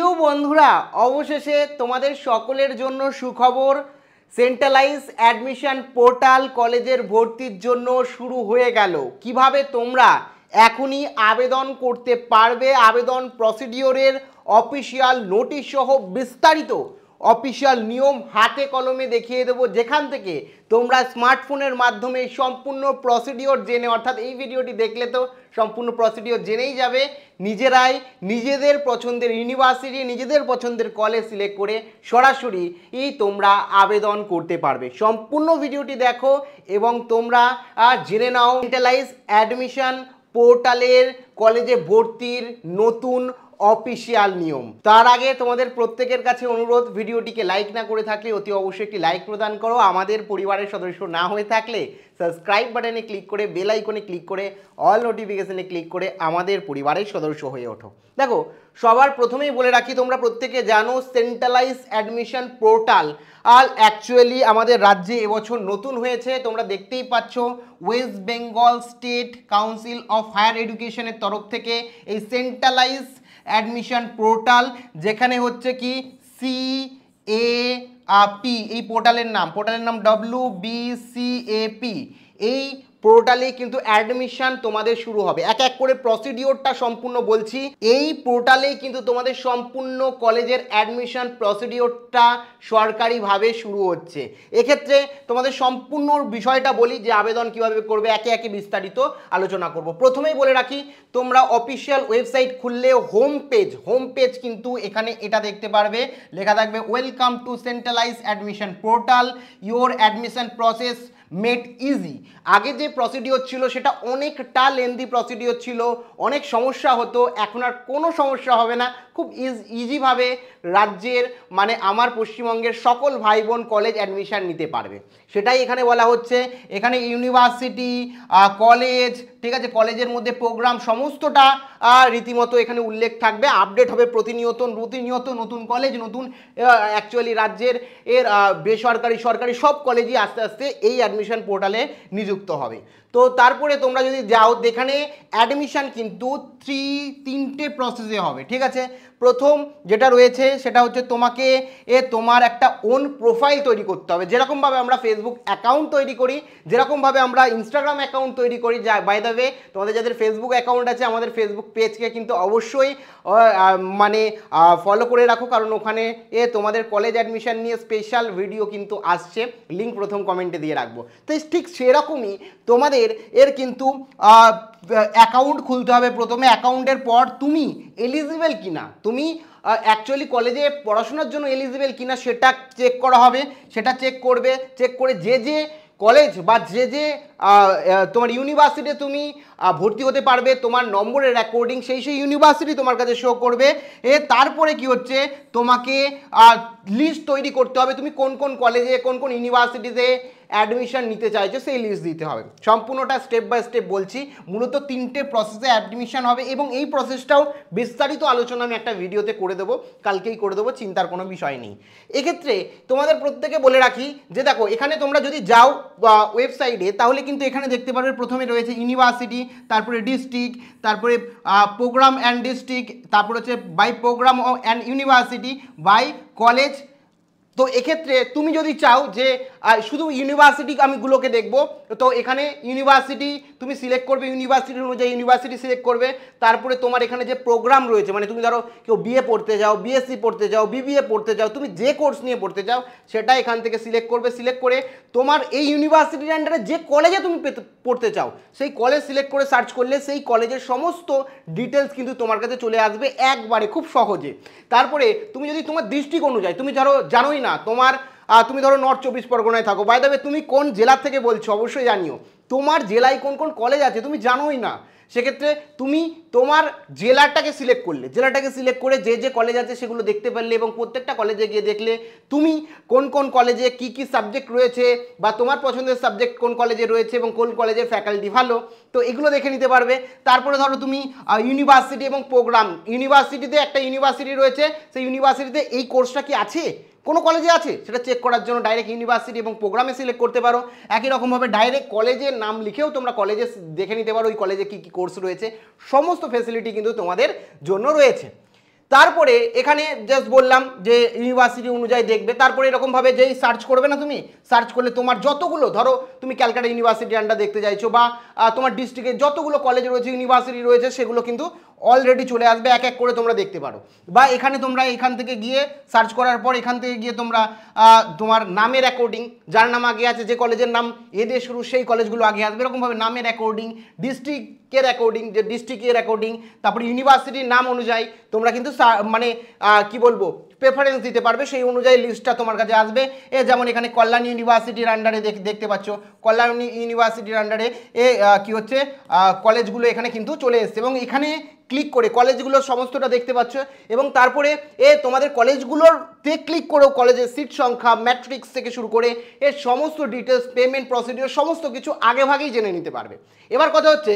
প্রিয় বন্ধুরা, অবশেষে তোমাদের সকলের জন্য সুখবর। সেন্ট্রালাইজ অ্যাডমিশন পোর্টাল কলেজের ভর্তির জন্য শুরু হয়ে গেল। কিভাবে তোমরা এখনই আবেদন করতে পারবে, আবেদন প্রসিডিওরের অফিসিয়াল নোটিশ সহ বিস্তারিত অফিসিয়াল নিয়ম হাতে কলমে দেখিয়ে দেবো, যেখান থেকে তোমরা স্মার্টফোনের মাধ্যমে সম্পূর্ণ প্রসিডিওর জেনে, অর্থাৎ এই ভিডিওটি দেখলে তো সম্পূর্ণ প্রসিডিওর জেনেই যাবে, নিজেরাই নিজেদের পছন্দের ইউনিভার্সিটি, নিজেদের পছন্দের কলেজ সিলেক্ট করে সরাসরি তোমরা আবেদন করতে পারবে। সম্পূর্ণ ভিডিওটি দেখো এবং তোমরা জেনে নাও সেন্ট্রালাইজ অ্যাডমিশন পোর্টালের কলেজে ভর্তির নতুন অফিসিয়াল নিয়ম। তার আগে তোমাদের প্রত্যেকের কাছে অনুরোধ, ভিডিওটিকে লাইক না করে থাকলে অতি অবশ্যই একটি লাইক প্রদান করো। আমাদের পরিবারের সদস্য না হয়ে থাকলে সাবস্ক্রাইব বাটনে ক্লিক করে বেল আইকনে ক্লিক করে অল নোটিফিকেশনে ক্লিক করে আমাদের পরিবারের সদস্য হয়ে ওঠো। দেখো, সবার প্রথমেই বলে রাখি, তোমরা প্রত্যেকে জানো সেন্ট্রালাইজ অ্যাডমিশন পোর্টাল আর অ্যাকচুয়ালি আমাদের রাজ্যে এবছর নতুন হয়েছে। তোমরা দেখতেই পাচ্ছ West Bengal State Council of Higher এডুকেশনের তরফ থেকে এই সেন্ট্রালাইজ অ্যাডমিশন পোর্টাল, যেখানে হচ্ছে কি CAP, এই পোর্টালের নাম WBCAP। এই পোর্টালে কিন্তু অ্যাডমিশন তোমাদের শুরু হবে। এক এক করে প্রসিডিওরটা সম্পূর্ণ বলছি। এই পোর্টালেই কিন্তু তোমাদের সম্পূর্ণ কলেজের অ্যাডমিশন প্রসিডিওরটা সরকারিভাবে শুরু হচ্ছে। এক্ষেত্রে তোমাদের সম্পূর্ণ বিষয়টা বলি যে আবেদন কিভাবে করবে, একে একে বিস্তারিত আলোচনা করব। প্রথমেই বলে রাখি, তোমরা অফিসিয়াল ওয়েবসাইট খুললে হোম পেজ কিন্তু এখানে এটা দেখতে পারবে, লেখা থাকবে welcome to centralise admission portal, your admission process made easy. আগে যে প্রসিডিওর ছিল সেটা অনেকটা লেন্দি প্রসিডিওর ছিল, অনেক সমস্যা হতো। এখন আর কোনো সমস্যা হবে না, খুব ইজিভাবে রাজ্যের মানে আমার পশ্চিমবঙ্গের সকল ভাই বোন কলেজ অ্যাডমিশন নিতে পারবে। সেটাই এখানে বলা হচ্ছে। এখানে ইউনিভার্সিটি, কলেজ, ঠিক আছে, কলেজের মধ্যে প্রোগ্রাম সমস্তটা রীতিমতো এখানে উল্লেখ থাকবে, আপডেট হবে প্রতিনিয়ত নতুন কলেজ, নতুন অ্যাকচুয়ালি রাজ্যের বেসরকারি সরকারি সব কলেজই আস্তে আস্তে এই অ্যাডমিশন পোর্টালে নিযুক্ত হবে। তো তারপরে তোমরা যদি যাও, এখানে অ্যাডমিশন কিন্তু তিনটে প্রসেসে হবে, ঠিক আছে। প্রথম যেটা রয়েছে সেটা হচ্ছে তোমাকে তোমার একটা ওন প্রোফাইল তৈরি করতে হবে, যেরকমভাবে আমরা ফেসবুক অ্যাকাউন্ট তৈরি করি, যেরকমভাবে আমরা ইনস্টাগ্রাম অ্যাকাউন্ট তৈরি করি। বাই দ্য ওয়ে, তোমাদের যাদের ফেসবুক অ্যাকাউন্ট আছে আমাদের ফেসবুক পেজকে কিন্তু অবশ্যই মানে ফলো করে রাখো, কারণ ওখানে তোমাদের কলেজ অ্যাডমিশন নিয়ে স্পেশাল ভিডিও কিন্তু আসছে, লিঙ্ক প্রথম কমেন্টে দিয়ে রাখবো। তো ঠিক সেরকমই তোমাদের এর কিন্তু অ্যাকাউন্ট খুলতে হবে প্রথমে। অ্যাকাউন্টের পর তুমি এলিজিবল কিনা, তুমি অ্যাকচুয়ালি কলেজে পড়াশোনার জন্য এলিজিবল কিনা সেটা চেক করা হবে। সেটা চেক করে যে কলেজ বা যে তোমার ইউনিভার্সিটি তুমি ভর্তি হতে পারবে, তোমার নম্বরের অ্যাকর্ডিং সেই ইউনিভার্সিটি তোমার কাছে শো করবে। তারপরে কি হচ্ছে, তোমাকে লিস্ট তৈরি করতে হবে, তুমি কোন কোন কলেজে কোন কোন ইউনিভার্সিটিতে অ্যাডমিশন নিতে চাইছো সেই লিস্ট দিতে হবে। সম্পূর্ণটা স্টেপ বাই স্টেপ বলছি। মূলত তিনটে প্রসেসে অ্যাডমিশন হবে এবং এই প্রসেসটাও বিস্তারিত আলোচনা আমি একটা ভিডিওতে করে দেবো, কালকেই করে দেবো, চিন্তার কোনো বিষয় নেই। এক্ষেত্রে তোমাদের প্রত্যেকে বলে রাখি যে দেখো, এখানে তোমরা যদি যাও ওয়েবসাইটে, তাহলে কিন্তু এখানে দেখতে পারবে প্রথমে রয়েছে ইউনিভার্সিটি, তারপরে ডিস্ট্রিক্ট, তারপরে প্রোগ্রাম অ্যান্ড ডিস্ট্রিক্ট, তারপরে হচ্ছে by programme and university, by college. তো এক্ষেত্রে তুমি যদি চাও যে শুধু ইউনিভার্সিটি আমিগুলোকে দেখবো, তো এখানে ইউনিভার্সিটি তুমি সিলেক্ট করবে, ইউনিভার্সিটি অনুযায়ী ইউনিভার্সিটি সিলেক্ট করবে। তারপরে তোমার এখানে যে প্রোগ্রাম রয়েছে, মানে তুমি ধরো কেউ বিএ পড়তে যাও, বিএসসি পড়তে যাও, বিবিএ পড়তে যাও, তুমি যে কোর্স নিয়ে পড়তে চাও সেটা এখান থেকে সিলেক্ট করবে। সিলেক্ট করে তোমার এই ইউনিভার্সিটির আন্ডারে যে কলেজে তুমি পড়তে চাও সেই কলেজ সিলেক্ট করে সার্চ করলে সেই কলেজের সমস্ত ডিটেলস কিন্তু তোমার কাছে চলে আসবে একবারে, খুব সহজে। তারপরে তুমি যদি তোমার ডিস্ট্রিক্ট অনুযায়ী, তুমি ধরো জানোই না তুমি ধরো নর্থ 24 পরগনায় থাকো, বাই দ্য ওয়ে তুমি কোন জেলা থেকে বলছো অবশ্যই জানিও, তোমার জেলায় কোন কোন কলেজ আছে তুমি জানোই না, সেক্ষেত্রে তুমি তোমার জেলাটাকে সিলেক্ট করে যে কলেজ আছে সেগুলো দেখতে পারলে এবং প্রত্যেকটা কলেজে গিয়ে দেখলে তুমি কোন কোন কলেজে কি কি সাবজেক্ট রয়েছে বা তোমার পছন্দের সাবজেক্ট কোন কলেজে রয়েছে এবং কোন কলেজের ফ্যাকাল্টি ভালো, তো এগুলো দেখে নিতে পারবে। তারপরে ধরো তুমি ইউনিভার্সিটি এবং প্রোগ্রাম, ইউনিভার্সিটিতে একটা ইউনিভার্সিটি রয়েছে, সেই ইউনিভার্সিটিতে এই কোর্সটা কি আছে, কোনো কলেজে আছে সেটা চেক করার জন্য ডাইরেক্ট ইউনিভার্সিটি এবং প্রোগ্রামে সিলেক্ট করতে পারো। একই রকমভাবে ডাইরেক্ট কলেজের নাম লিখেও তোমরা কলেজে দেখে নিতে পারো ওই কলেজে কী কী কোর্স রয়েছে, সমস্ত ফ্যাসিলিটি কিন্তু তোমাদের জন্য রয়েছে। তারপরে এখানে জাস্ট বললাম যে ইউনিভার্সিটি অনুযায়ী দেখবে, তারপরে এরকমভাবে যেই সার্চ করবে না, তুমি সার্চ করলে তোমার যতগুলো, ধরো তুমি ক্যালকাটা ইউনিভার্সিটি আন্ডার দেখতে চাইছো বা তোমার ডিস্ট্রিক্টে যতগুলো কলেজ রয়েছে, ইউনিভার্সিটি রয়েছে, সেগুলো কিন্তু অলরেডি চলে আসবে, এক এক করে তোমরা দেখতে পারো। বা এখানে তোমরা এখান থেকে গিয়ে সার্চ করার পর এখান থেকে গিয়ে তোমরা তোমার নামের অ্যাকর্ডিং, যার নাম আগে আছে, যে কলেজের নাম এ দিয়ে শুরু, সেই কলেজগুলো আগে আসবে, এরকমভাবে নামের অ্যাকর্ডিং, ডিস্ট্রিক্টের অ্যাকর্ডিং, যে ডিস্ট্রিক্টের অ্যাকর্ডিং, তারপরে ইউনিভার্সিটির নাম অনুযায়ী তোমরা কিন্তু মানে কি বলবো প্রেফারেন্স দিতে পারবে, সেই অনুযায়ী লিস্টটা তোমার কাছে আসবে। যেমন এখানে কল্যাণ ইউনিভার্সিটির আন্ডারে দেখতে পাচ্ছ, কল্যাণ ইউনিভার্সিটির আন্ডারে কি হচ্ছে কলেজগুলো এখানে কিন্তু চলে এসছে, এবং এখানে ক্লিক করে কলেজগুলোর সমস্তটা দেখতে পাচ্ছ, এবং তারপরে তোমাদের কলেজগুলোতে ক্লিক করেও কলেজের সিট সংখ্যা, ম্যাট্রিক্স থেকে শুরু করে এর সমস্ত ডিটেলস, পেমেন্ট প্রসিডিওর সমস্ত কিছু আগেভাগেই জেনে নিতে পারবে। এবার কথা হচ্ছে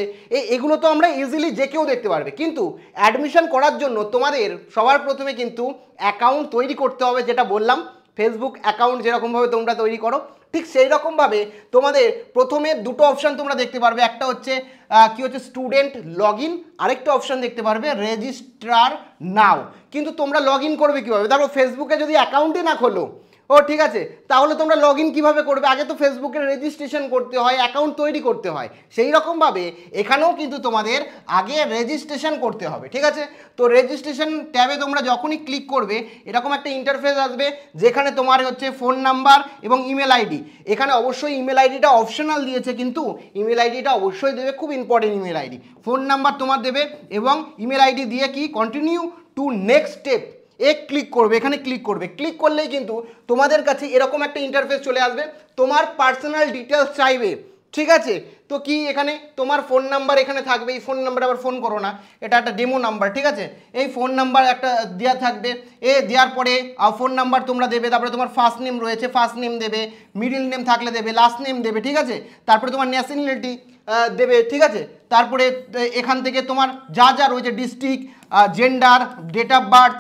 এগুলো তো আমরা ইজিলি যে কেউ দেখতে পারবে, কিন্তু অ্যাডমিশন করার জন্য তোমাদের সবার প্রথমে কিন্তু অ্যাকাউন্ট তৈরি করতে হবে, যেটা বললাম ফেসবুক অ্যাকাউন্ট যেরকমভাবে তোমরা তৈরি করো, ঠিক সেই রকমভাবে তোমাদের প্রথমে দুটো অপশান তোমরা দেখতে পারবে, একটা হচ্ছে কি হচ্ছে স্টুডেন্ট লগ ইন, আরেকটা অপশান দেখতে পারবে রেজিস্ট্রার নাও। কিন্তু তোমরা লগ ইন করবে কীভাবে? দেখো ফেসবুকে যদি অ্যাকাউন্টই না খোলো, ঠিক আছে, তাহলে তোমরা লগ ইন কীভাবে করবে? আগে তো ফেসবুকে রেজিস্ট্রেশন করতে হয়, অ্যাকাউন্ট তৈরি করতে হয়, সেই রকমভাবে এখানেও কিন্তু তোমাদের আগে রেজিস্ট্রেশন করতে হবে, ঠিক আছে। তো রেজিস্ট্রেশন ট্যাবে তোমরা যখনই ক্লিক করবে এরকম একটা ইন্টারফেস আসবে, যেখানে তোমার হচ্ছে ফোন নাম্বার এবং ইমেল আইডি। এখানে অবশ্যই ইমেল আইডিটা অপশনাল দিয়েছে, কিন্তু ইমেল আইডিটা অবশ্যই দেবে, খুব important email ID. Phone number তোমার দেবে এবং ইমেল আইডি দিয়ে কি continue to next step click করবে, এখানে ক্লিক করবে। ক্লিক করলেই কিন্তু তোমাদের কাছে এরকম একটা ইন্টারফেস চলে আসবে, তোমার পার্সোনাল ডিটেলস চাইবে, ঠিক আছে। তো কি এখানে তোমার ফোন নাম্বার এখানে থাকবে, এই ফোন নাম্বারে আবার ফোন করো না, এটা একটা ডেমো নাম্বার, ঠিক আছে। এই ফোন নাম্বার একটা দেওয়া থাকবে, দেওয়ার পরে ফোন নাম্বার তোমরা দেবে, তারপরে তোমার ফার্স্ট নেম রয়েছে, ফার্স্ট নেম দেবে, মিডিল নেম থাকলে দেবে, লাস্ট নেম দেবে, ঠিক আছে। তারপরে তোমার ন্যাশনালিটি দেবে, ঠিক আছে। তারপরে এখান থেকে তোমার যা যা রয়েছে district, gender, date of birth,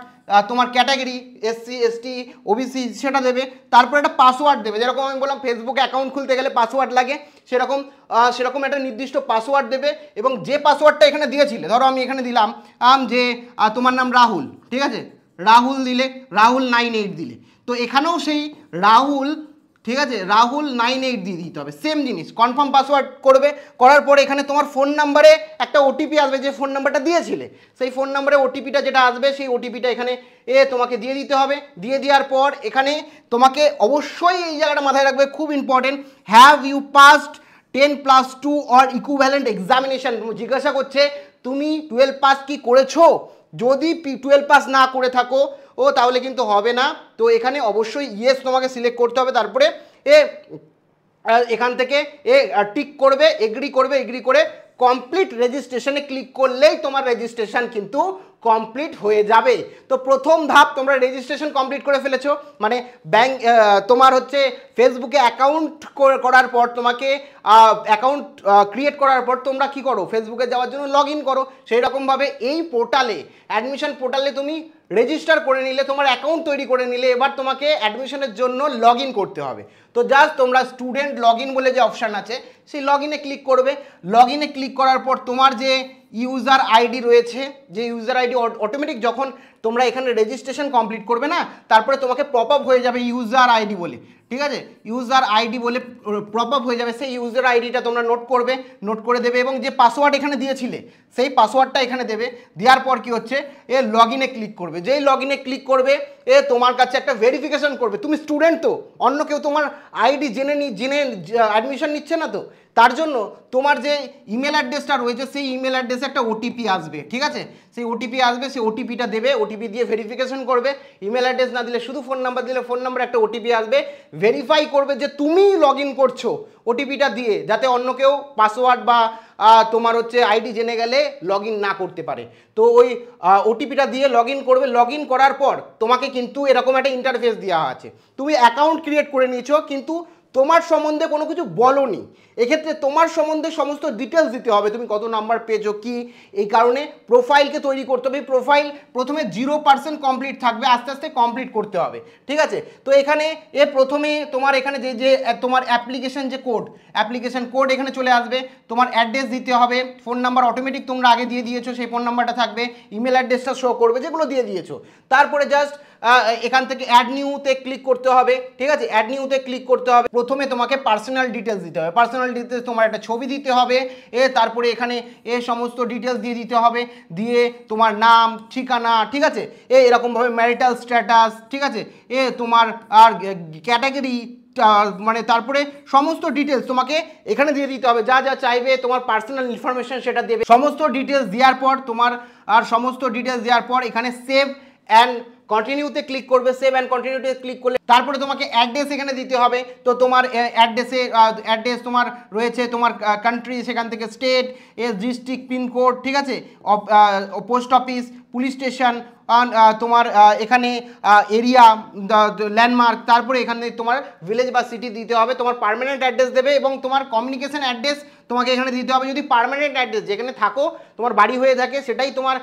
তোমার ক্যাটাগরি এসসি এসটি ওবিসি সেটা দেবে। তারপর একটা পাসওয়ার্ড দেবে, যেরকম আমি বললাম ফেসবুকে অ্যাকাউন্ট খুলতে গেলে পাসওয়ার্ড লাগে, সেরকম একটা নির্দিষ্ট পাসওয়ার্ড দেবে, এবং যে পাসওয়ার্ডটা এখানে দিয়েছিলে, ধরো আমি এখানে দিলাম যে তোমার নাম রাহুল, ঠিক আছে, রাহুল দিলে, রাহুল 98 দিলে, তো এখানেও সেই রাহুল, ঠিক আছে, রাহুল 98 দিয়ে দিতে হবে, সেম জিনিস কনফার্ম পাসওয়ার্ড করবে। করার পরে এখানে তোমার ফোন নাম্বারে একটা ওটিপি আসবে, যে ফোন নাম্বারটা দিয়েছিলে সেই ফোন নাম্বারে ওটিপিটা যেটা আসবে, সেই ওটিপিটা এখানে তোমাকে দিয়ে দিতে হবে। দিয়ে দেওয়ার পর এখানে তোমাকে অবশ্যই এই জায়গাটা মাথায় রাখবে, খুব important, have you passed 10+2 or equivalent examination. জিজ্ঞাসা করছে তুমি 12 পাস কি করেছো, যদি 12 পাস না করে থাকো তাহলে কিন্তু হবে না। তো এখানে অবশ্যই ইয়েস তোমাকে সিলেক্ট করতে হবে, তারপরে এখান থেকে টিক করবে, এগ্রি করবে, এগ্রি করে কমপ্লিট রেজিস্ট্রেশনে ক্লিক করলেই তোমার রেজিস্ট্রেশন কিন্তু কমপ্লিট হয়ে যাবে। তো প্রথম ধাপ তোমরা রেজিস্ট্রেশন কমপ্লিট করে ফেলেছো, মানে ব্যাংক তোমার হচ্ছে ফেসবুকে অ্যাকাউন্ট করার পর, তোমাকে অ্যাকাউন্ট ক্রিয়েট করার পর তোমরা কি করো, ফেসবুকে যাওয়ার জন্য লগ ইন করো। সেই রকমভাবে এই পোর্টালে, অ্যাডমিশন পোর্টালে তুমি রেজিস্টার করে নিলে, তোমার অ্যাকাউন্ট তৈরি করে নিলে, এবার তোমাকে অ্যাডমিশনের জন্য লগ ইন করতে হবে। তো জাস্ট তোমরা স্টুডেন্ট লগ ইন বলে যে অপশান আছে, সেই লগ ইনে ক্লিক করবে। লগ ইনে ক্লিক করার পর তোমার যে ইউজার আইডি রয়েছে, যে ইউজার আইডি অটোমেটিক যখন তোমরা এখানে রেজিস্ট্রেশন কমপ্লিট করবে না, তারপরে তোমাকে পপ আপ হয়ে যাবে ইউজার আইডি বলে, ঠিক আছে, ইউজার আইডি বলে পপ আপ হয়ে যাবে। সেই ইউজার আইডিটা তোমরা নোট করবে, নোট করে দেবে, এবং যে পাসওয়ার্ড এখানে দিয়েছিলে সেই পাসওয়ার্ডটা এখানে দেবে। দেওয়ার পর কি হচ্ছে, লগ ইনে ক্লিক করবে। যেই লগ ইনে ক্লিক করবে তোমার কাছে একটা ভেরিফিকেশন করবে, তুমি স্টুডেন্ট তো, অন্য কেউ তোমার আইডি জেনে অ্যাডমিশন নিচ্ছে না, তো তার জন্য তোমার যে ইমেল অ্যাড্রেসটা রয়েছে সেই ইমেল অ্যাড্রেসে একটা ওটিপি আসবে, ঠিক আছে, সেই ওটিপি আসবে, সেই ওটিপিটা দেবে, ওটিপি দিয়ে ভেরিফিকেশন করবে। ইমেল অ্যাড্রেস না দিলে, শুধু ফোন নাম্বার দিলে, ফোন নাম্বার একটা ওটিপি আসবে, ভেরিফাই করবে যে তুমিই লগ ইন করছো ওটিপিটা দিয়ে, যাতে অন্য কেউ পাসওয়ার্ড বা তোমার হচ্ছে আইডি জেনে গেলে লগ ইন না করতে পারে। তো ওই ওটিপিটা দিয়ে লগ ইন করবে। লগ ইন করার পর তোমাকে কিন্তু এরকম একটা ইন্টারফেস দেওয়া আছে, তুমি অ্যাকাউন্ট ক্রিয়েট করে নিয়েছো, কিন্তু তোমার সম্বন্ধে কোনো কিছু বলনি, এক্ষেত্রে তোমার সম্বন্ধে সমস্ত ডিটেলস দিতে হবে, তুমি কত নাম্বার পেয়েছো কি। এই কারণে প্রোফাইলকে তৈরি করতে হবে। প্রোফাইল প্রথমে 0% কমপ্লিট থাকবে, আস্তে আস্তে কমপ্লিট করতে হবে, ঠিক আছে। তো এখানে প্রথমে তোমার এখানে যে তোমার অ্যাপ্লিকেশন যে কোড, অ্যাপ্লিকেশন কোড এখানে চলে আসবে, তোমার অ্যাড্রেস দিতে হবে, ফোন নাম্বার অটোমেটিক তোমরা আগে দিয়ে দিয়েছো, সেই ফোন নাম্বারটা থাকবে, ইমেল অ্যাড্রেসটা শো করবে যেগুলো দিয়ে দিয়েছো। তারপরে জাস্ট এখান থেকে অ্যাড নিউতে ক্লিক করতে হবে, ঠিক আছে। অ্যাড নিউতে ক্লিক করতে হবে, প্রথমে তোমাকে পার্সোনাল ডিটেলস দিতে হবে, পার্সোনাল ডিটেলস তোমার একটা ছবি দিতে হবে, তারপরে এখানে সমস্ত ডিটেলস দিয়ে দিতে হবে, দিয়ে তোমার নাম ঠিকানা, ঠিক আছে, এরকমভাবে ম্যারিটাল স্ট্যাটাস, ঠিক আছে, তোমার আর ক্যাটাগরি, মানে তারপরে সমস্ত ডিটেলস তোমাকে এখানে দিয়ে দিতে হবে, যা যা চাইবে তোমার পার্সোনাল ইনফরমেশন সেটা দেবে। সমস্ত ডিটেলস দেওয়ার পর তোমার সমস্ত ডিটেলস দেওয়ার পর এখানে সেভ অ্যান্ড কন্টিনিউতে ক্লিক করবে। সেভ অ্যান্ড কন্টিনিউতে ক্লিক করলে তারপরে তোমাকে অ্যাড্রেস এখানে দিতে হবে। তো তোমার অ্যাড্রেস তোমার রয়েছে, তোমার কান্ট্রি, সেখান থেকে স্টেট, ডিস্ট্রিক্ট, পিনকোড, ঠিক আছে, পোস্ট অফিস, পুলিশ স্টেশন, তোমার এখানে এরিয়া, ল্যান্ডমার্ক, তারপরে এখানে তোমার ভিলেজ বা সিটি দিতে হবে, তোমার পার্মানেন্ট অ্যাড্রেস দেবে এবং তোমার কমিউনিকেশন অ্যাড্রেস তোমাকে এখানে দিতে হবে। যদি পার্মানেন্ট অ্যাড্রেস যেখানে থাকো তোমার বাড়ি হয়ে থাকে সেটাই তোমার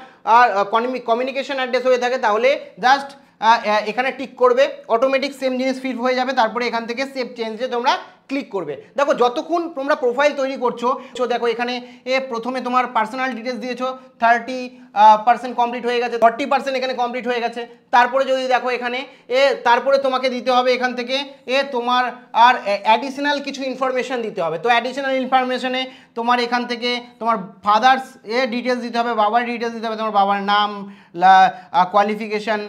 কমিউনিকেশন অ্যাড্রেস হয়ে থাকে, তাহলে জাস্ট এখানে টিক করবে, অটোমেটিক সেম জিনিস ফিল হয়ে যাবে। তারপরে এখান থেকে সেভ চেঞ্জে তোমরা ক্লিক করবে। দেখো যতক্ষণ তোমরা প্রোফাইল তৈরি করছো, দেখো এখানে প্রথমে তোমার পার্সোনাল ডিটেলস দিয়েছো, 30% কমপ্লিট হয়ে গেছে, 40% এখানে কমপ্লিট হয়ে গেছে। তারপরে যদি দেখো এখানে তারপরে তোমাকে দিতে হবে এখান থেকে তোমার আর অ্যাডিশনাল কিছু ইনফরমেশান দিতে হবে। তো অ্যাডিশনাল ইনফরমেশনে তোমার এখান থেকে তোমার ফাদার্স ডিটেলস দিতে হবে, বাবার ডিটেলস দিতে হবে, তোমার বাবার নাম, কোয়ালিফিকেশান,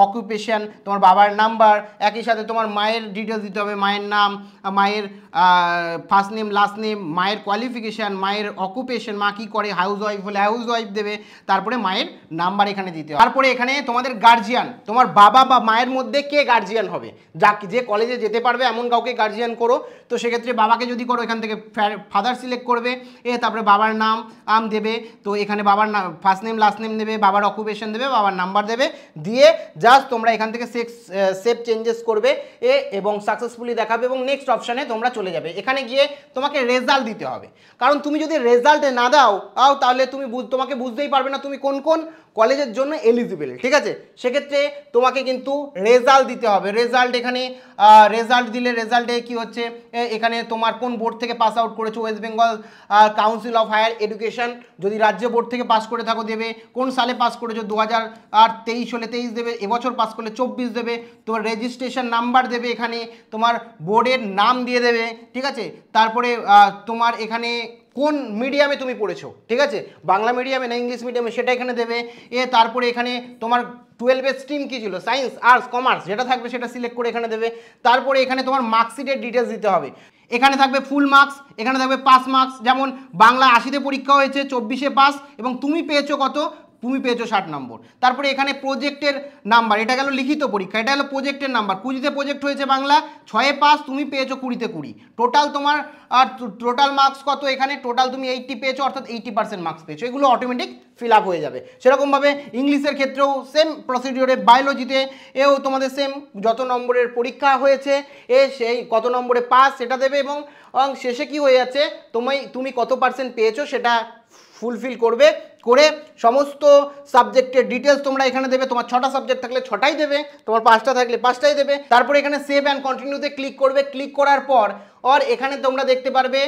অকুপেশন, তোমার বাবার নাম্বার, একই সাথে তোমার মায়ের ডিটেলস দিতে হবে, মায়ের নাম, মায়ের ফার্স্ট নেম, লাস্ট নেম, মায়ের কোয়ালিফিকেশান, মায়ের অকুপেশন, মা কী করে, হাউস ওয়াইফ হলে হাউস ওয়াইফ দেবে, তারপরে মায়ের নাম্বার এখানে দিতে হবে। তারপরে এখানে তোমাদের গার্জিয়ান, তোমার বাবা বা মায়ের মধ্যে কে গার্জিয়ান হবে, যে কলেজে যেতে পারবে এমন কাউকে গার্জিয়ান করো। তো সেক্ষেত্রে বাবাকে যদি করো এখান থেকে ফাদার সিলেক্ট করবে, তারপরে বাবার নাম দেবে, তো এখানে বাবার নাম, ফার্স্ট নেম, লাস্ট নেম দেবে, বাবার অকুপেশন দেবে, বাবার নাম্বার দেবে, দিয়ে জাস্ট তোমরা এখান থেকে সেভ চেঞ্জেস করবে এবং সাকসেসফুলি দেখাবে এবং নেক্সট অপশানে তোমরা চলে যাবে। এখানে গিয়ে তোমাকে রেজাল্ট দিতে হবে, কারণ তুমি যদি রেজাল্ট না দাও তাহলে তোমাকে বুঝতেই পারবে না তুমি কোন কোন কলেজের জন্য এলিজিবল, ঠিক আছে। সেক্ষেত্রে তোমাকে কিন্তু রেজাল্ট দিতে হবে। রেজাল্ট এখানে রেজাল্ট দিলে রেজাল্টে কি হচ্ছে, এখানে তোমার কোন বোর্ড থেকে পাস আউট করেছো, West Bengal Council of Higher Education, যদি রাজ্য বোর্ড থেকে পাস করে থাকো দেবে, কোন সালে পাস করেছো, 2023 হলে 23 দেবে, এবছর পাস করলে 24 দেবে, তোমার রেজিস্ট্রেশন নাম্বার দেবে, এখানে তোমার বোর্ডের নাম দিয়ে দেবে, ঠিক আছে। তারপরে তোমার এখানে কোন মিডিয়ামে তুমি পড়েছো, ঠিক আছে, বাংলা মিডিয়ামে না ইংলিশ মিডিয়ামে সেটা এখানে দেবে। তারপরে এখানে তোমার 12-এর স্ট্রিম কী ছিল, সায়েন্স, আর্টস, কমার্স, যেটা থাকবে সেটা সিলেক্ট করে এখানে দেবে। তারপরে এখানে তোমার মার্কশিটের ডিটেলস দিতে হবে, এখানে থাকবে ফুল মার্কস, এখানে থাকবে পাস মার্কস, যেমন বাংলা 80-তে পরীক্ষা হয়েছে, 24-এ পাস, এবং তুমি পেয়েছো কত, তুমি পেয়েছো 60 নম্বর। তারপরে এখানে প্রজেক্টের নাম্বার, এটা গেল লিখিত পরীক্ষা, এটা হলো প্রজেক্টের নাম্বার, 20-তে প্রজেক্ট হয়েছে বাংলা, 6-এ পাস, তুমি পেয়েছো 20-তে 20। টোটাল তোমার আর টোটাল মার্কস কত, এখানে টোটাল তুমি 80 পেয়েছো, অর্থাৎ 80% মার্কস পেয়েছো, এগুলো অটোমেটিক ফিল আপ হয়ে যাবে। সেরকমভাবে ইংলিশের ক্ষেত্রেও সেম প্রসিডিওরে, বায়োলজিতে তোমাদের সেম, যত নম্বরের পরীক্ষা হয়েছে সেই কত নম্বরে পাস সেটা দেবে, এবং শেষে কি হয়ে যাচ্ছে, তুমি কত পার্সেন্ট পেয়েছো সেটা ফুলফিল করবে, করে সমস্ত সাবজেক্টের ডিটেলস তোমরা এখানে দেবে। তোমার 6টা সাবজেক্ট থাকলে 6টাই দেবে, তোমার 5টা থাকলে 5টাই দেবে। তারপরে এখানে সেভ অ্যান্ড কন্টিনিউতে ক্লিক করবে। ক্লিক করার পর এখানে তোমরা দেখতে পারবে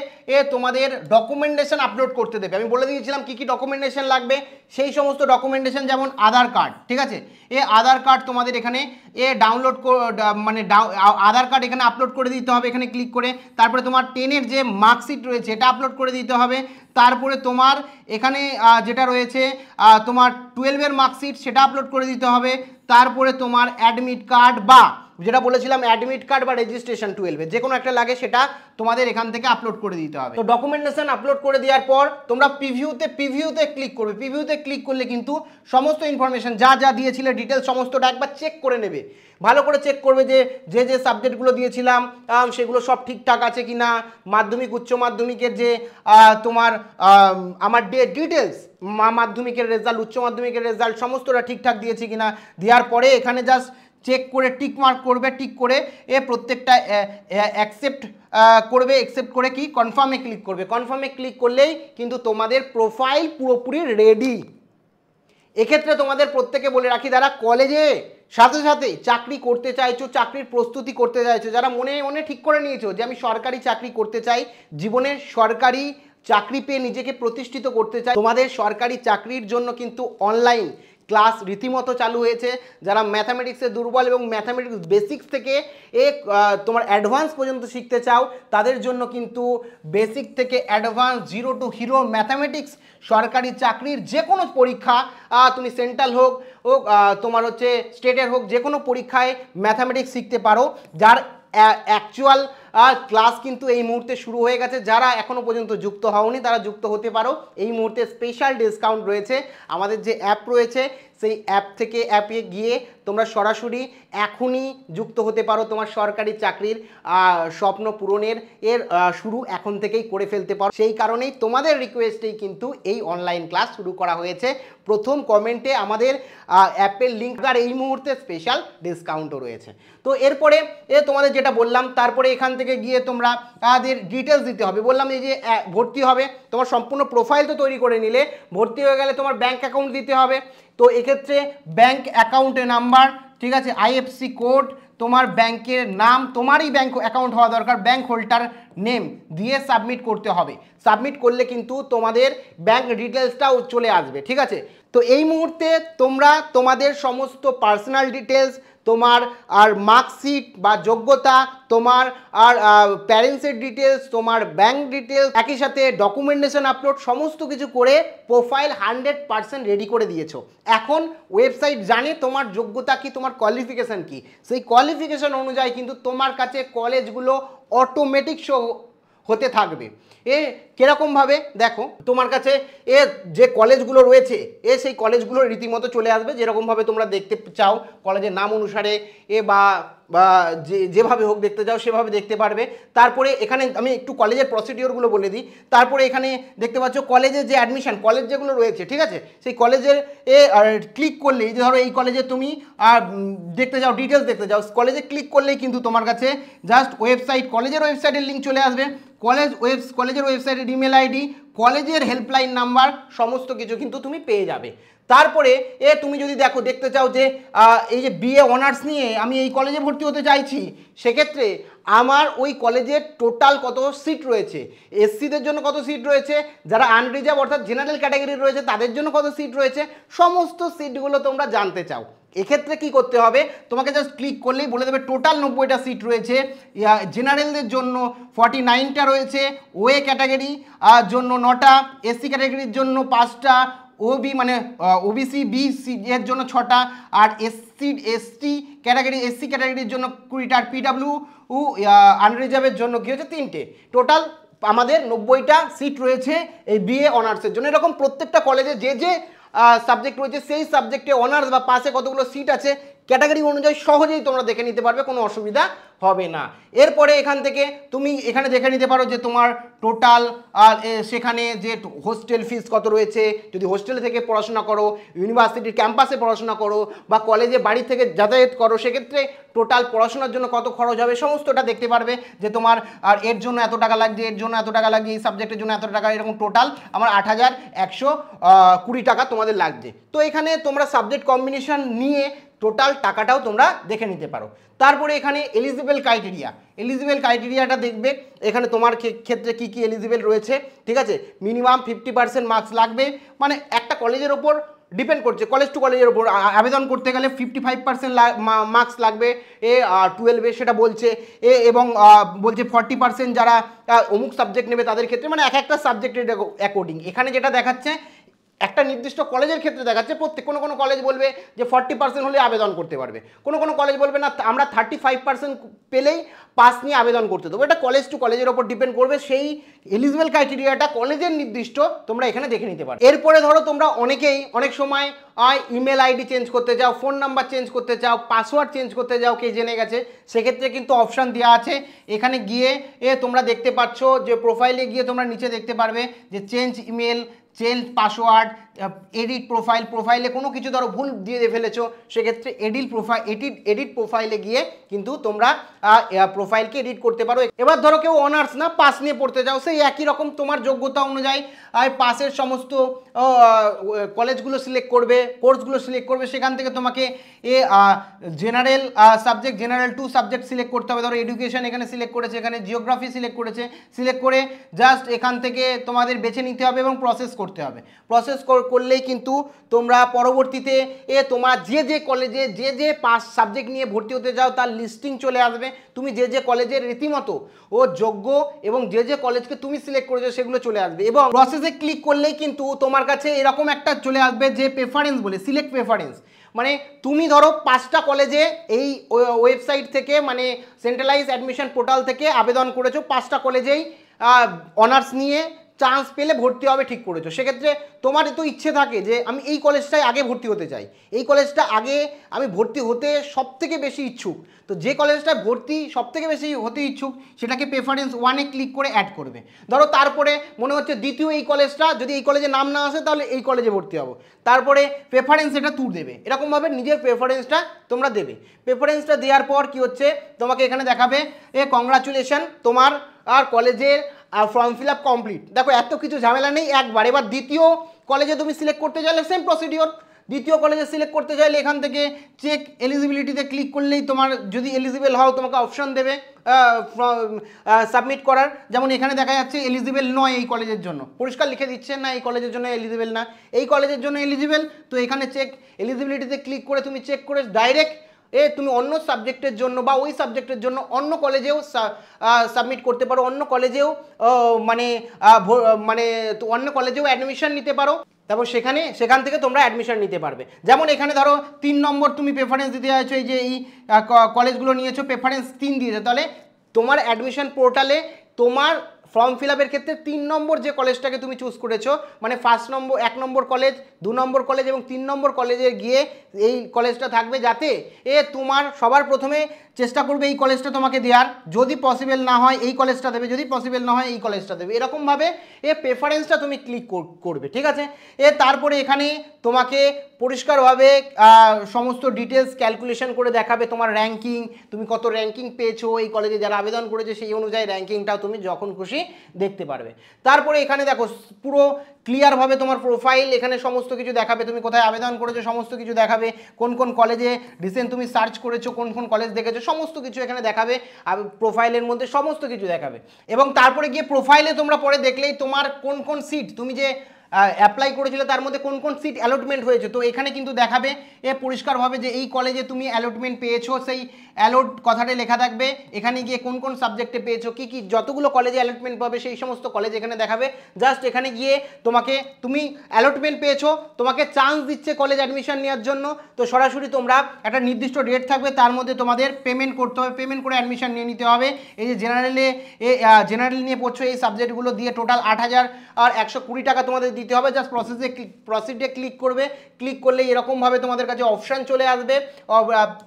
তোমাদের ডকুমেন্টেশন আপলোড করতে দেবে। আমি বলে দিয়েছিলাম কি কি ডকুমেন্টেশন লাগবে, সেই সমস্ত ডকুমেন্টেশন, যেমন আধার কার্ড, ঠিক আছে, আধার কার্ড তোমাদের এখানে ডাউনলোড মানে আধার কার্ড এখানে আপলোড করে দিতে হবে এখানে ক্লিক করে। তারপরে তোমার 10-এর যে মার্কশিট রয়েছে এটা আপলোড করে দিতে হবে। তারপরে তোমার এখানে যেটা রয়েছে তোমার 12-এর মার্কশিট সেটা আপলোড করে দিতে হবে। তারপরে তোমার অ্যাডমিট কার্ড, বা যেটা বলেছিলাম অ্যাডমিট কার্ড বা রেজিস্ট্রেশন 12-এর যে কোনো একটা লাগে, সেটা তোমাদের এখান থেকে আপলোড করে দিতে হবে। তো ডকুমেন্টেশন আপলোড করে দেওয়ার পর তোমরা প্রিভিউতে ক্লিক করবে। প্রিভিউতে ক্লিক করলে কিন্তু সমস্ত ইনফরমেশন যা যা দিয়েছিলে ডিটেলস সমস্তটা একবার চেক করে নেবে, ভালো করে চেক করবে যে যে সাবজেক্টগুলো দিয়েছিলাম সেগুলো সব ঠিকঠাক আছে কি না, মাধ্যমিক উচ্চ মাধ্যমিকের যে তোমার আমার ডিটেলস, মাধ্যমিকের রেজাল্ট, উচ্চ মাধ্যমিকের রেজাল্ট সমস্তটা ঠিকঠাক দিয়েছি কিনা, দেওয়ার পরে এখানে জাস্ট চেক করে টিক মার্ক করবে, টিক করে প্রত্যেকটা অ্যাকসেপ্ট করবে, অ্যাকসেপ্ট করে কি কনফার্মে ক্লিক করবে। কনফার্মে ক্লিক করলেই কিন্তু তোমাদের প্রোফাইল পুরোপুরি রেডি। এক্ষেত্রে তোমাদের প্রত্যেকে বলে রাখি, যারা কলেজে সাথে সাথে চাকরি করতে চাইছো, চাকরির প্রস্তুতি করতে চাইছো, যারা মনে মনে ঠিক করে নিয়েছো যে আমি সরকারি চাকরি করতে চাই, জীবনে সরকারি চাকরি পেয়ে নিজেকে প্রতিষ্ঠিত করতে চাই, তোমাদের সরকারি চাকরির জন্য কিন্তু অনলাইন ক্লাস রীতিমতো চালু হয়েছে। যারা ম্যাথামেটিক্সে দুর্বল এবং ম্যাথামেটিক্স বেসিক্স থেকে তোমার অ্যাডভান্স পর্যন্ত শিখতে চাও, তাদের জন্য কিন্তু বেসিক থেকে অ্যাডভান্স 0 to হিরো ম্যাথামেটিক্স সরকারি চাকরির যে কোনো পরীক্ষা, তুমি সেন্ট্রাল হোক তোমার হচ্ছে স্টেটের হোক, যে কোনো পরীক্ষায় ম্যাথামেটিক্স শিখতে পারো, যার অ্যাকচুয়াল ক্লাস কিন্তু এই মুহূর্তে শুরু হয়ে গেছে। যারা এখনও পর্যন্ত যুক্ত হওনি তারা যুক্ত হতে পারো। এই মুহূর্তে স্পেশাল ডিসকাউন্ট রয়েছে। আমাদের যে অ্যাপ রয়েছে সেই অ্যাপ থেকে অ্যাপে গিয়ে তোমরা সরাসরি এখনই যুক্ত হতে পারো। তোমার সরকারি চাকরির স্বপ্ন পূরণের শুরু এখন থেকেই করে ফেলতে পারো। সেই কারণেই তোমাদের রিকোয়েস্টেই কিন্তু এই অনলাইন ক্লাস শুরু করা হয়েছে। প্রথম কমেন্টে আমাদের অ্যাপের লিঙ্ক আর এই মুহূর্তে স্পেশাল ডিসকাউন্টও রয়েছে। তো এরপরে তোমাদের যেটা বললাম, তারপরে এখান থেকে গিয়ে তোমরা তাদের ডিটেলস দিতে হবে। বললাম এই যে ভর্তি হবে, তোমার সম্পূর্ণ প্রোফাইল তো তৈরি করে নিলে, ভর্তি হয়ে গেলে তোমার ব্যাঙ্ক অ্যাকাউন্ট দিতে হবে। তো এক্ষেত্রে ব্যাঙ্ক অ্যাকাউন্টের নাম্বার, ঠিক আছে, আইএফসি কোড, তোমার ব্যাংকের নাম, তোমারই ব্যাঙ্ক অ্যাকাউন্ট হওয়া দরকার, ব্যাঙ্ক হোল্ডার নেম দিয়ে সাবমিট করতে হবে। সাবমিট করলে কিন্তু তোমাদের ব্যাঙ্ক ডিটেলসটাও চলে আসবে, ঠিক আছে। তো এই মুহূর্তে তোমরা তোমাদের সমস্ত পার্সোনাল ডিটেলস, তোমার আর মার্কশিট বা যোগ্যতা, তোমার আর প্যারেন্টসের ডিটেলস, তোমার ব্যাঙ্ক ডিটেলস, একই সাথে ডকুমেন্টেশন আপলোড সমস্ত কিছু করে প্রোফাইল 100% রেডি করে দিয়েছো। এখন ওয়েবসাইট জানে তোমার যোগ্যতা কি, তোমার কোয়ালিফিকেশান কি, সেই কোয়ালিফিকেশান অনুযায়ী কিন্তু তোমার কাছে কলেজগুলো অটোমেটিক শো হতে থাকবে। কীরকমভাবে দেখো, তোমার কাছে যে কলেজগুলো রয়েছে সেই কলেজগুলো রীতিমতো চলে আসবে, যেরকমভাবে তোমরা দেখতে চাও কলেজের নাম অনুসারে বা যেভাবে হোক দেখতে চাও সেভাবে দেখতে পারবে। তারপরে এখানে আমি একটু কলেজের প্রসিডিওরগুলো বলে দিই। তারপরে এখানে দেখতে পাচ্ছ কলেজের যে অ্যাডমিশন, কলেজ যেগুলো রয়েছে, ঠিক আছে, সেই কলেজের ক্লিক করলেই, যে ধরো এই কলেজে তুমি দেখতে যাও, ডিটেলস দেখতে যাও, কলেজে ক্লিক করলেই কিন্তু তোমার কাছে জাস্ট ওয়েবসাইট, কলেজের ওয়েবসাইটের লিঙ্ক চলে আসবে। কলেজের ওয়েবসাইটের ইমেল আইডি, কলেজের হেল্পলাইন নাম্বার, সমস্ত কিছু কিন্তু তুমি পেয়ে যাবে। তারপরে তুমি যদি দেখতে চাও যে এই যে বিএ অনার্স নিয়ে আমি এই কলেজে ভর্তি হতে চাইছি, সেক্ষেত্রে আমার ওই কলেজের টোটাল কত সিট রয়েছে, এসসিদের জন্য কত সিট রয়েছে, যারা আনরিজার্ভ অর্থাৎ জেনারেল ক্যাটাগরি রয়েছে তাদের জন্য কত সিট রয়েছে, সমস্ত সিটগুলো তোমরা জানতে চাও। এক্ষেত্রে কি করতে হবে, তোমাকে জাস্ট ক্লিক করলেই বলে দেবে টোটাল 90টা সিট রয়েছে, জেনারেলদের জন্য 49টা রয়েছে, ওএ ক্যাটাগরি জন্য 9টা, এসসি ক্যাটাগরির জন্য 5টা, ওবিসি বিসি এর জন্য 6টা, আর এসসি ক্যাটাগরির জন্য 20টা, আর পিডাব্লিউ আনরিজার্ভের জন্য কি হচ্ছে 3টে। টোটাল আমাদের 90টা সিট রয়েছে এই বিএ অনার্সের জন্য। এরকম প্রত্যেকটা কলেজে যে সাবজেক্ট রয়েছে সেই সাবজেক্টে অনার্স বা পাশে কতগুলো সিট আছে ক্যাটাগরি অনুযায়ী সহজেই তোমরা দেখে নিতে পারবে, কোনো অসুবিধা হবে না। এরপরে এখান থেকে তুমি এখানে দেখে নিতে পারো যে তোমার টোটাল আর সেখানে যে হোস্টেল ফিস কত রয়েছে, যদি হোস্টেল থেকে পড়াশোনা করো, ইউনিভার্সিটির ক্যাম্পাসে পড়াশোনা করো বা কলেজে বাড়ি থেকে যাতায়াত করো, সেক্ষেত্রে টোটাল পড়াশোনার জন্য কত খরচ হবে সমস্তটা দেখতে পারবে, যে তোমার আর এর জন্য এত টাকা লাগছে, এর জন্য এত টাকা লাগছে, এই সাবজেক্টের জন্য এত টাকা, এরকম টোটাল আমার 8120 টাকা তোমাদের লাগছে। তো এখানে তোমরা সাবজেক্ট কম্বিনেশন নিয়ে টোটাল টাকাটাও তোমরা দেখে নিতে পারো। তারপরে এখানে এলিজিবল ক্রাইটেরিয়াটা দেখবে, এখানে তোমার ক্ষেত্রে কি কি এলিজিবল রয়েছে, ঠিক আছে। মিনিমাম 50% মার্কস লাগবে, মানে একটা কলেজের ওপর ডিপেন্ড করছে, কলেজ টু কলেজের ওপর আবেদন করতে গেলে 55% মার্কস লাগবে 12-এ, সেটা বলছে এবং বলছে 40% যারা অমুক সাবজেক্ট নেবে তাদের ক্ষেত্রে, মানে এক একটা সাবজেক্টের অ্যাকর্ডিং। এখানে যেটা দেখাচ্ছে একটা নির্দিষ্ট কলেজের ক্ষেত্রে দেখাচ্ছে, কোনো কলেজ বলবে যে 40% হলে আবেদন করতে পারবে, কোনো কলেজ বলবে না আমরা 35% পেলেই পাস নিয়ে আবেদন করতে দেবো। এটা কলেজ টু কলেজের ওপর ডিপেন্ড করবে, সেই এলিজিবল ক্রাইটেরিয়াটা কলেজের নির্দিষ্ট তোমরা এখানে দেখে নিতে পারো। এরপরে ধরো তোমরা অনেক সময় ইমেল আইডি চেঞ্জ করতে চাও, ফোন নাম্বার চেঞ্জ করতে চাও, পাসওয়ার্ড চেঞ্জ করতে চাও, কে জেনে গেছে, সেক্ষেত্রে কিন্তু অপশান দেওয়া আছে। এখানে গিয়ে তোমরা দেখতে পাচ্ছ যে প্রোফাইলে গিয়ে তোমরা নিচে দেখতে পারবে যে change email, change password, edit প্রোফাইলে কোনো কিছু ধরো ভুল দিয়ে ফেলেছো, সেক্ষেত্রে এডিট প্রোফাইলে গিয়ে কিন্তু তোমরা প্রোফাইলকে এডিট করতে পারো। এবার ধরো কেউ অনার্স না পাস নিয়ে পড়তে যাও, সেই একই রকম তোমার যোগ্যতা অনুযায়ী পাসের সমস্ত কলেজগুলো সিলেক্ট করবে, কোর্সগুলো সিলেক্ট করবে, সেখান থেকে তোমাকে general subject, general 2 subject select করতে হবে। ধরো এডুকেশন এখানে সিলেক্ট করেছে, এখানে জিওগ্রাফি সিলেক্ট করেছে, সিলেক্ট করে জাস্ট এখান থেকে তোমাদের বেছে নিতে হবে এবং প্রসেস করতে হবে। প্রসেস করলেই কিন্তু তোমরা পরবর্তীতে তোমার যে কলেজে যে পাস সাবজেক্ট নিয়ে ভর্তি হতে যাও তার লিস্টিং চলে আসবে। তুমি যে কলেজের রীতিমতো যোগ্য এবং যে কলেজকে তুমি সিলেক্ট করেছো সেগুলো চলে আসবে। এবং প্রসেসে ক্লিক করলেই কিন্তু তোমার কাছে এরকম একটা চলে আসবে যে প্রেফারেন্স বলে, সিলেক্ট প্রেফারেন্স। মানে তুমি ধরো 5টা কলেজে এই ওয়েবসাইট থেকে, মানে সেন্ট্রালাইজ অ্যাডমিশন পোর্টাল থেকে আবেদন করেছো, 5টা কলেজেই অনার্স নিয়ে চান্স পেলে ভর্তি হবে ঠিক করেছো। সেক্ষেত্রে তোমার তো ইচ্ছে থাকে যে আমি এই কলেজটায় আগে ভর্তি হতে চাই, এই কলেজটা আগে আমি ভর্তি হতে সবথেকে বেশি ইচ্ছুক। তো যে কলেজটায় ভর্তি সবথেকে বেশি হতে ইচ্ছুক সেটাকে প্রেফারেন্স 1-এ ক্লিক করে অ্যাড করবে। ধরো তারপরে মনে হচ্ছে দ্বিতীয় এই কলেজটা, যদি এই কলেজে নাম না আসে তাহলে এই কলেজে ভর্তি হবো, তারপরে প্রেফারেন্স এটা তুল দেবে। এরকমভাবে নিজের প্রেফারেন্সটা তোমরা দেবে। প্রেফারেন্সটা দেওয়ার পর কি হচ্ছে, তোমাকে এখানে দেখাবে কংগ্রাচুলেশন, তোমার আর কলেজের ফর্ম ফিল আপ কমপ্লিট। দেখো এত কিছু ঝামেলা নেই একবার। এবার দ্বিতীয় কলেজে তুমি সিলেক্ট করতে চাইলে সেম প্রসিডিওর। দ্বিতীয় কলেজে সিলেক্ট করতে চাইলে এখান থেকে চেক এলিজিবিলিটিতে ক্লিক করলেই তোমার যদি এলিজিবল হও তোমাকে অপশন দেবে সাবমিট করার। যেমন এখানে দেখা যাচ্ছে এলিজিবল নয় এই কলেজের জন্য, পরিষ্কার লিখে দিচ্ছে না এই কলেজের জন্য এলিজিবল না, এই কলেজের জন্য এলিজিবল। তো এখানে চেক এলিজিবিলিটিতে ক্লিক করে তুমি চেক করে ডাইরেক্ট তুমি অন্য সাবজেক্টের জন্য বা ওই সাবজেক্টের জন্য অন্য কলেজেও সাবমিট করতে পারো, অন্য কলেজেও মানে অন্য কলেজেও অ্যাডমিশন নিতে পারো। তারপর সেখান থেকে তোমরা অ্যাডমিশন নিতে পারবে। যেমন এখানে ধরো 3 নম্বর তুমি প্রেফারেন্স দিতে চাইছো, এই যে এই কলেজগুলো নিয়েছো প্রেফারেন্স 3 দিয়েছো, তাহলে তোমার অ্যাডমিশন পোর্টালে তোমার ফর্ম ফিল আপের ক্ষেত্রে 3 নম্বর যে কলেজটাকে তুমি চুজ করেছো, মানে 1 নম্বর কলেজ, 2 নম্বর কলেজ এবং 3 নম্বর কলেজে গিয়ে এই কলেজটা থাকবে, যাতে তোমার সবার প্রথমে চেষ্টা করবে এই কলেজটা তোমাকে দেওয়ার, যদি পসিবল না হয় এই কলেজটা দেবে, যদি পসিবল না হয় এই কলেজটা দেবে। এরকমভাবে প্রেফারেন্সটা তুমি ক্লিক করবে, ঠিক আছে। তারপরে এখানে তোমাকে পরিষ্কারভাবে সমস্ত ডিটেলস ক্যালকুলেশন করে দেখাবে, তোমার র্যাঙ্কিং, তুমি কত র্যাঙ্কিং পেয়েছো, এই কলেজে যারা আবেদন করেছে সেই অনুযায়ী র্যাঙ্কিংটাও তুমি যখন খুশি দেখতে পারবে। তারপরে এখানে দেখো পুরো ক্লিয়ারভাবে তোমার প্রোফাইল, এখানে সমস্ত কিছু দেখাবে, তুমি কোথায় আবেদন করেছো সমস্ত কিছু দেখাবে, কোন কোন কলেজে রিসেন্ট তুমি সার্চ করেছো, কোন কোন কলেজ দেখেছো সমস্ত কিছু এখানে দেখাবে, আর প্রোফাইলের মধ্যে সমস্ত কিছু দেখাবে। এবং তারপরে গিয়ে প্রোফাইলে তোমরা পরে দেখলেই তোমার কোন কোন সিট তুমি যে অ্যাপ্লাই করেছিলে তার মধ্যে কোন কোন সিট অ্যালটমেন্ট হয়েছে, তো এখানে কিন্তু দেখাবে পরিষ্কারভাবে যে এই কলেজে তুমি অ্যালটমেন্ট পেয়েছো, সেই অ্যালট কথাটা লেখা থাকবে। এখানে গিয়ে কোন কোন সাবজেক্টে পেয়েছো, কি কি যতগুলো কলেজে অ্যালটমেন্ট পাবে সেই সমস্ত কলেজ এখানে দেখাবে। জাস্ট এখানে গিয়ে তুমি অ্যালটমেন্ট পেয়েছো, তোমাকে চান্স দিচ্ছে কলেজ অ্যাডমিশন নেওয়ার জন্য, তো সরাসরি তোমরা একটা নির্দিষ্ট ডেট থাকবে তার মধ্যে তোমাদের পেমেন্ট করতে হবে, পেমেন্ট করে অ্যাডমিশন নিয়ে নিতে হবে। এই যে জেনারেল নিয়ে পড়ছো এই সাবজেক্টগুলো দিয়ে টোটাল 8,120 টাকা তোমাদের দিতে হবে। জাস্ট প্রসিডে ক্লিক করবে, ক্লিক করলে এরকমভাবে তোমাদের কাছে অপশান চলে আসবে,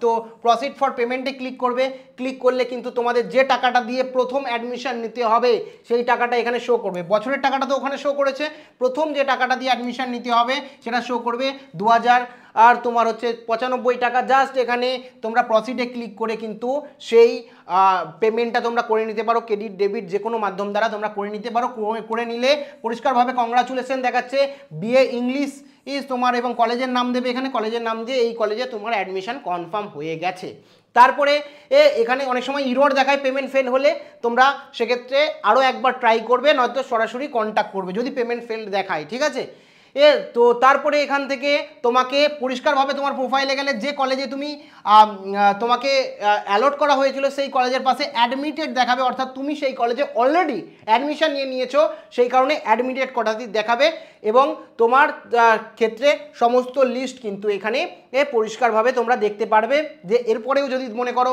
তো প্রসিড ফর পেমেন্টে ক্লিক করবে। ক্লিক করলে কিন্তু তোমাদের যে টাকাটা দিয়ে প্রথম অ্যাডমিশন নিতে হবে সেই টাকাটা এখানে শো করবে। বছরের টাকাটা তো ওখানে শো করেছে, প্রথম যে টাকাটা দিয়ে অ্যাডমিশন নিতে হবে সেটা শো করবে 2,000 আর তোমার হচ্ছে 95 টাকা। জাস্ট এখানে তোমরা প্রসিডে ক্লিক করে কিন্তু সেই পেমেন্টটা তোমরা করে নিতে পারো, ক্রেডিট ডেবিট যে কোনো মাধ্যম দ্বারা তোমরা করে নিতে পারো। করে নিলে পরিষ্কারভাবে কংগ্রাচুলেশন দেখাচ্ছে, বিএ ইংলিশ তোমার, এবং কলেজের নাম দেবে, এখানে কলেজের নাম দিয়ে এই কলেজে তোমার অ্যাডমিশন কনফার্ম হয়ে গেছে। তারপরে এখানে অনেক সময় ইরর দেখায় পেমেন্ট ফেল হলে, তোমরা সেক্ষেত্রে আরও একবার ট্রাই করবে, নয়তো সরাসরি কন্ট্যাক্ট করবে যদি পেমেন্ট ফেল দেখায়, ঠিক আছে। তো তারপরে এখান থেকে তোমাকে পরিষ্কারভাবে তোমার প্রোফাইলে গেলে যে কলেজে তোমাকে অ্যালট করা হয়েছিল সেই কলেজের পাশে অ্যাডমিটেড দেখাবে, অর্থাৎ তুমি সেই কলেজে অলরেডি অ্যাডমিশন নিয়ে নিয়েছো, সেই কারণে অ্যাডমিটেড কথাটি দেখাবে। এবং তোমার ক্ষেত্রে সমস্ত লিস্ট কিন্তু এখানে পরিষ্কারভাবে তোমরা দেখতে পারবে। যে এরপরেও যদি মনে করো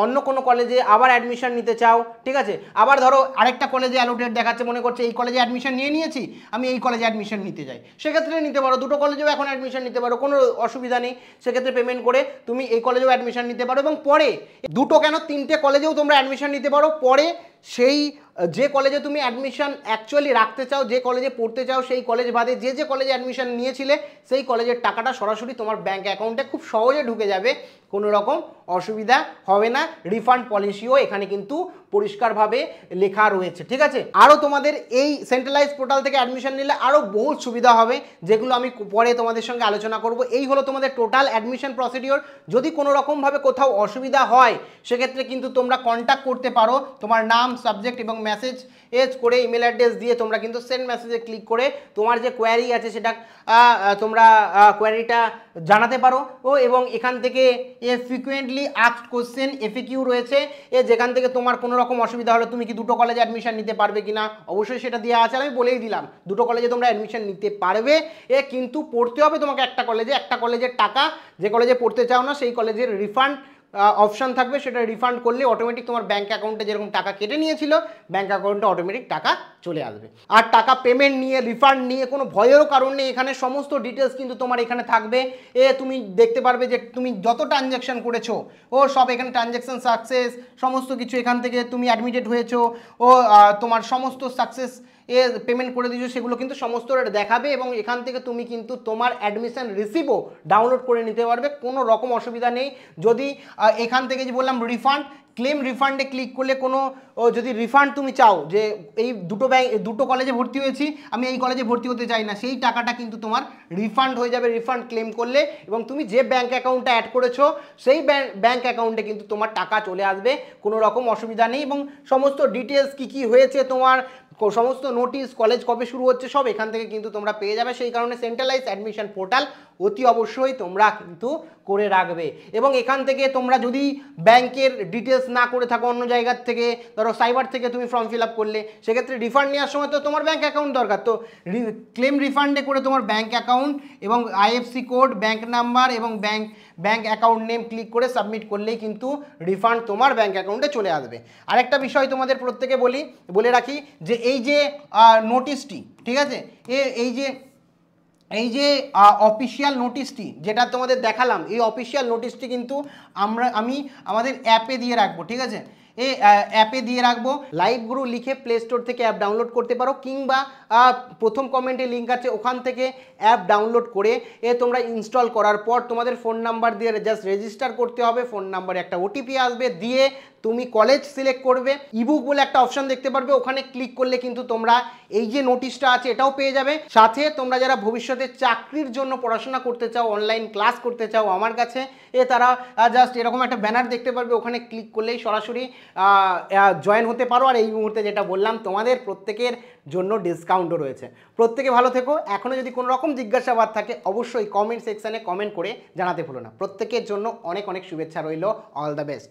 অন্য কোনো কলেজে আবার অ্যাডমিশন নিতে চাও, ঠিক আছে, আবার ধরো আরেকটা কলেজে অ্যালোটেড দেখাচ্ছে, মনে করছে এই কলেজে অ্যাডমিশন নিয়ে নিয়েছি, আমি এই কলেজে অ্যাডমিশন নিতে চাই, সেক্ষেত্রে নিতে পারো। দুটো কলেজেও এখন অ্যাডমিশন নিতে পারো, কোনো অসুবিধা নেই। সেক্ষেত্রে পেমেন্ট করে তুমি এই কলেজেও অ্যাডমিশন নিতে পারো, এবং পরে দুটো কেন 3টে কলেজেও তোমরা অ্যাডমিশন নিতে পারো। পরে সেই যে কলেজে তুমি অ্যাডমিশন অ্যাকচুয়ালি রাখতে চাও, যে কলেজে পড়তে চাও, সেই কলেজ বাদে যে কলেজে অ্যাডমিশন নিয়েছিলে সেই কলেজের টাকাটা সরাসরি তোমার ব্যাঙ্ক অ্যাকাউন্টে খুব সহজে ঢুকে যাবে, কোনো রকম অসুবিধা হবে না। রিফান্ড পলিসিও এখানে কিন্তু পরিষ্কারভাবে লেখা রয়েছে, ঠিক আছে। আরও তোমাদের এই সেন্ট্রালাইজ পোর্টাল থেকে অ্যাডমিশন নিলে আরও বহুত সুবিধা হবে, যেগুলো আমি পরে তোমাদের সঙ্গে আলোচনা করব। এই হলো তোমাদের টোটাল অ্যাডমিশন প্রসিডিওর। যদি কোনো রকমভাবে কোথাও অসুবিধা হয় সেক্ষেত্রে কিন্তু তোমরা কন্ট্যাক্ট করতে পারো, তোমার নাম, সাবজেক্ট এবং মেসেজ করে ইমেল অ্যাড্রেস দিয়ে তোমরা কিন্তু সেন্ড মেসেজে ক্লিক করে তোমার যে কোয়ারি আছে সেটা তোমরা কোয়ারিটা জানাতে পারো। এবং এখান থেকে ফ্রিকুয়েন্টলি আস্কড কোশ্চেন এফএকিউ রয়েছে, যেখান থেকে তোমার কোনো রকম অসুবিধা হলে তুমি কি দুটো কলেজে অ্যাডমিশন নিতে পারবে কিনা, অবশ্যই সেটা দেওয়া আছে। আমি বলেই দিলাম দুটো কলেজে তোমরা অ্যাডমিশন নিতে পারবে, কিন্তু পড়তে হবে তোমাকে একটা কলেজে। একটা কলেজের টাকা, যে কলেজে পড়তে চাও না সেই কলেজের রিফান্ড অপশান থাকবে, সেটা রিফান্ড করলে অটোমেটিক তোমার ব্যাঙ্ক অ্যাকাউন্টে যেরকম টাকা কেটে নিয়েছিল ব্যাঙ্ক অ্যাকাউন্টে অটোমেটিক টাকা চলে আসবে। আর টাকা পেমেন্ট নিয়ে, রিফান্ড নিয়ে কোনো ভয়েরও কারণ নেই, এখানে সমস্ত ডিটেলস কিন্তু তোমার এখানে থাকবে। তুমি দেখতে পারবে যে তুমি যত ট্রানজ্যাকশন করেছো সব এখানে ট্রানজ্যাকশন সাকসেস, সমস্ত কিছু এখান থেকে তুমি অ্যাডমিটেড হয়েছো তোমার সমস্ত সাকসেস পেমেন্ট করে দিয়েছো সেগুলো কিন্তু সমস্ত দেখাবে। এবং এখান থেকে তুমি কিন্তু তোমার অ্যাডমিশন রিসিভও ডাউনলোড করে নিতে পারবে, কোনো রকম অসুবিধা নেই। যদি এখান থেকে যে বললাম রিফান্ড, ক্লেম রিফান্ডে ক্লিক করলে কোনো যদি রিফান্ড তুমি চাও যে এই দুটো কলেজে ভর্তি হয়েছি, আমি এই কলেজে ভর্তি হতে চাই না, সেই টাকাটা কিন্তু তোমার রিফান্ড হয়ে যাবে রিফান্ড ক্লেম করলে। এবং তুমি যে ব্যাঙ্ক অ্যাকাউন্টটা অ্যাড করেছো সেই ব্যাঙ্ক অ্যাকাউন্টে কিন্তু তোমার টাকা চলে আসবে, কোনো রকম অসুবিধা নেই। এবং সমস্ত ডিটেলস কী হয়েছে, তোমার সমস্ত নোটিশ, কলেজ কবে শুরু হচ্ছে, সব এখান থেকে কিন্তু তোমরা পেয়ে যাবে। সেই কারণে সেন্ট্রালাইজ অ্যাডমিশন পোর্টাল অতি অবশ্যই তোমরা কিন্তু করে রাখবে। এবং এখান থেকে তোমরা যদি ব্যাংকের ডিটেলস না করে থাকো, অন্য জায়গার থেকে ধরো সাইবার থেকে তুমি ফর্ম ফিল আপ করলে, সেক্ষেত্রে রিফান্ড নেওয়ার সময় তো তোমার ব্যাঙ্ক অ্যাকাউন্ট দরকার। তো ক্লেম রিফান্ডে করে তোমার ব্যাঙ্ক অ্যাকাউন্ট এবং আইএফসি কোড, ব্যাঙ্ক নাম্বার এবং ব্যাঙ্ক অ্যাকাউন্ট নেম ক্লিক করে সাবমিট করলেই কিন্তু রিফান্ড তোমার ব্যাঙ্ক অ্যাকাউন্টে চলে আসবে। আরেকটা বিষয় তোমাদের প্রত্যেকে বলে রাখি যে এই যে নোটিশটি, ঠিক আছে, এই যে অফিসিয়াল নোটিশটি যেটা তোমাদের দেখালাম, এই অফিসিয়াল নোটিশটি কিন্তু আমি আমাদের অ্যাপে দিয়ে রাখবো, ঠিক আছে। এই অ্যাপে দিয়ে রাখবো, লাইভ গুরু লিখে প্লে স্টোর থেকে অ্যাপ ডাউনলোড করতে পারো, কিংবা প্রথম কমেন্টে লিঙ্ক আছে ওখান থেকে অ্যাপ ডাউনলোড করে তোমরা ইনস্টল করার পর তোমাদের ফোন নাম্বার দিয়ে জাস্ট রেজিস্টার করতে হবে। ফোন নাম্বারে একটা ওটিপি আসবে, দিয়ে তুমি কলেজ সিলেক্ট করবে। ইবুক বলে একটা অপশন দেখতে পারবে, ওখানে ক্লিক করলে কিন্তু তোমরা এই যে নোটিশটা আছে এটাও পেয়ে যাবে। সাথে তোমরা যারা ভবিষ্যতে চাকরির জন্য পড়াশোনা করতে চাও, অনলাইন ক্লাস করতে চাও আমার কাছে, তারা জাস্ট এরকম একটা ব্যানার দেখতে পারবে, ওখানে ক্লিক করলেই সরাসরি জয়েন হতে পারো। আর এই মুহূর্তে যেটা বললাম তোমাদের প্রত্যেকের জন্য ডিসকাউন্টও রয়েছে। প্রত্যেকে ভালো থেকো। এখনও যদি কোনো রকম জিজ্ঞাসাবাদ থাকে অবশ্যই কমেন্ট সেকশানে কমেন্ট করে জানাতে ভুলো না। প্রত্যেকের জন্য অনেক অনেক শুভেচ্ছা রইল। All the best.